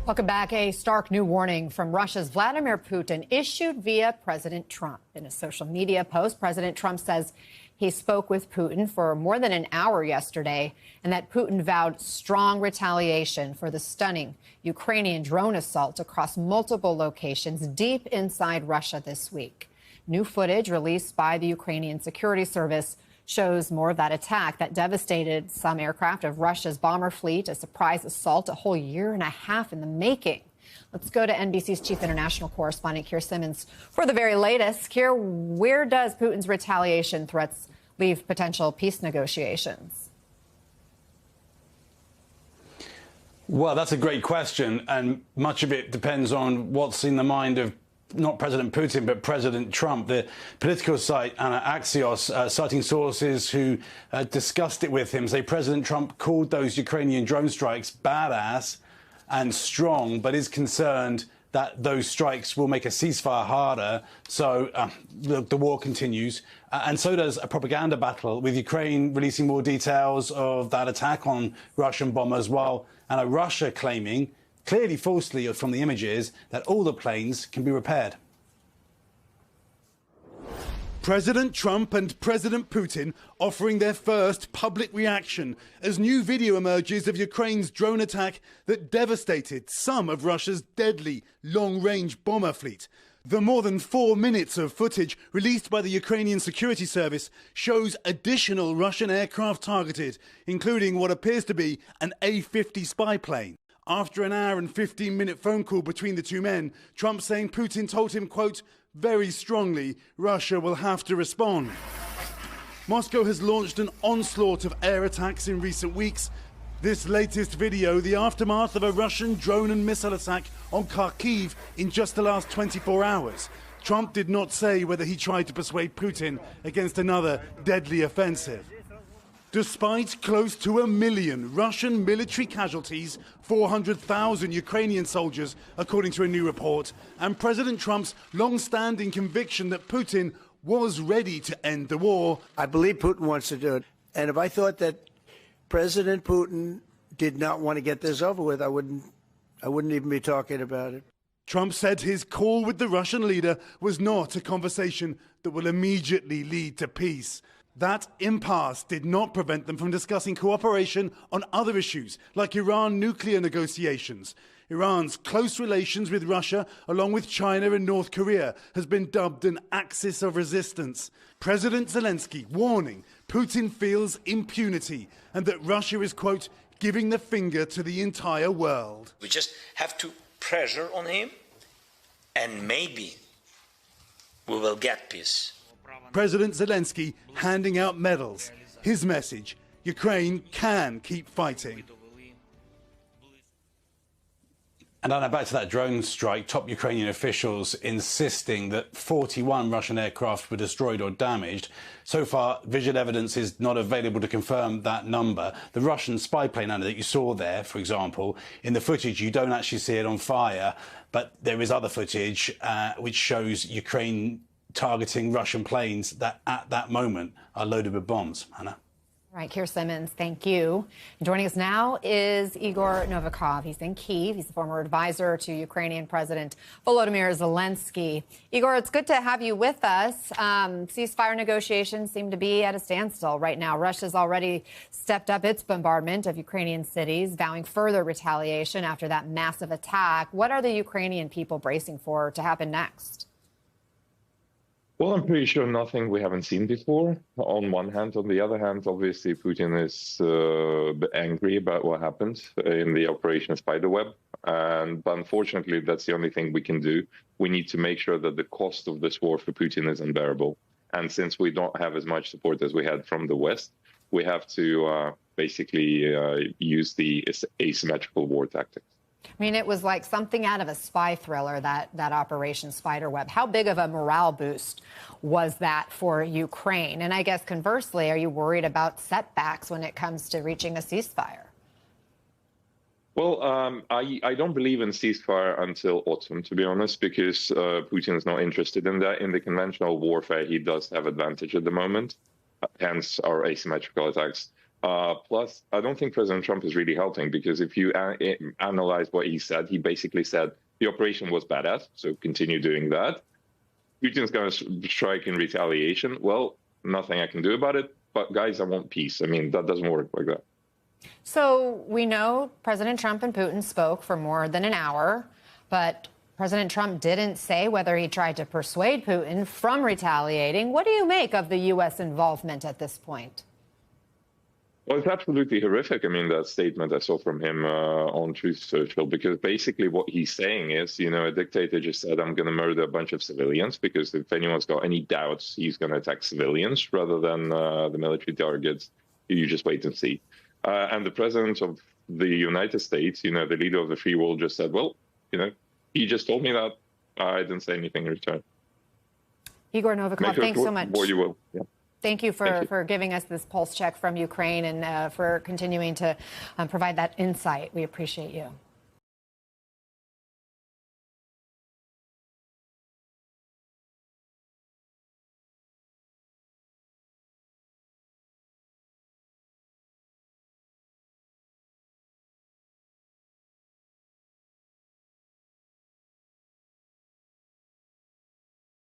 Welcome back. A stark new warning from Russia's Vladimir Putin issued via President Trump. In a social media post, President Trump says he spoke with Putin for more than an hour yesterday and that Putin vowed strong retaliation for the stunning Ukrainian drone assault across multiple locations deep inside Russia this week. New footage released by the Ukrainian Security Service shows more of that attack that devastated some aircraft of Russia's bomber fleet, a surprise assault a whole year and a half in the making. Let's go to NBC's chief international correspondent, Keir Simmons, for the very latest. Keir, where does Putin's retaliation threats leave potential peace negotiations? Well, that's a great question, and much of it depends on what's in the mind of not President Putin, but President Trump. The political site Axios, citing sources who discussed it with him, say President Trump called those Ukrainian drone strikes badass and strong, but is concerned that those strikes will make a ceasefire harder. So the war continues. And so does a propaganda battle, with Ukraine releasing more details of that attack on Russian bombers, while Russia claiming, clearly falsely from the images, that all the planes can be repaired. President Trump and President Putin offering their first public reaction as new video emerges of Ukraine's drone attack that devastated some of Russia's deadly long-range bomber fleet. The more than 4 minutes of footage released by the Ukrainian Security Service shows additional Russian aircraft targeted, including what appears to be an A-50 spy plane. After an hour and 15-minute phone call between the two men, Trump saying Putin told him, quote, very strongly, Russia will have to respond. Moscow has launched an onslaught of air attacks in recent weeks. This latest video, the aftermath of a Russian drone and missile attack on Kharkiv in just the last 24 hours. Trump did not say whether he tried to persuade Putin against another deadly offensive. Despite close to 1 million Russian military casualties, 400,000 Ukrainian soldiers, according to a new report, and President Trump's long-standing conviction that Putin was ready to end the war. I believe Putin wants to do it. And if I thought that President Putin did not want to get this over with, I wouldn't even be talking about it. Trump said his call with the Russian leader was not a conversation that will immediately lead to peace. That impasse did not prevent them from discussing cooperation on other issues, like Iran nuclear negotiations. Iran's close relations with Russia, along with China and North Korea, has been dubbed an axis of resistance. President Zelensky warning Putin feels impunity and that Russia is, quote, giving the finger to the entire world. We just have to pressure on him, and maybe we will get peace. President Zelensky handing out medals. His message, Ukraine can keep fighting. And now back to that drone strike, top Ukrainian officials insisting that 41 Russian aircraft were destroyed or damaged. So far, visual evidence is not available to confirm that number. The Russian spy plane, Anna, that you saw there, for example, in the footage, you don't actually see it on fire, but there is other footage which shows Ukraine targeting Russian planes that at that moment are loaded with bombs. Anna. All right, Keir Simmons, thank you. Joining us now is Igor Novikov. He's in Kyiv. He's the former advisor to Ukrainian President Volodymyr Zelensky. Igor, it's good to have you with us. Ceasefire negotiations seem to be at a standstill right now. Russia's already stepped up its bombardment of Ukrainian cities, vowing further retaliation after that massive attack. What are the Ukrainian people bracing for to happen next? Well, I'm pretty sure nothing we haven't seen before, on one hand. On the other hand, obviously, Putin is angry about what happened in the Operation Spiderweb. But unfortunately, that's the only thing we can do. We need to make sure that the cost of this war for Putin is unbearable. And since we don't have as much support as we had from the West, we have to basically use the asymmetrical war tactics. I mean, it was like something out of a spy thriller, that Operation Spiderweb. How big of a morale boost was that for Ukraine? And I guess conversely, are you worried about setbacks when it comes to reaching a ceasefire? Well, I don't believe in ceasefire until autumn, to be honest, because Putin is not interested in that. In the conventional warfare, he does have advantage at the moment, hence our asymmetrical attacks. Plus, I don't think President Trump is really helping, because if you analyze what he said, he basically said the operation was badass, so continue doing that. Putin's going to strike in retaliation. Well, nothing I can do about it. But guys, I want peace. I mean, that doesn't work like that. So we know President Trump and Putin spoke for more than an hour, but President Trump didn't say whether he tried to persuade Putin from retaliating. What do you make of the U.S. involvement at this point? Well, it's absolutely horrific. I mean, that statement I saw from him on Truth Social, because basically what he's saying is, you know, a dictator just said, I'm going to murder a bunch of civilians, because if anyone's got any doubts, he's going to attack civilians rather than the military targets. You just wait and see. And the president of the United States, you know, the leader of the free world, just said, well, you know, he just told me that. I didn't say anything in return. Igor Novikov, thanks so much. Or you will. Yeah. Thank you for giving us this pulse check from Ukraine and for continuing to provide that insight. We appreciate you.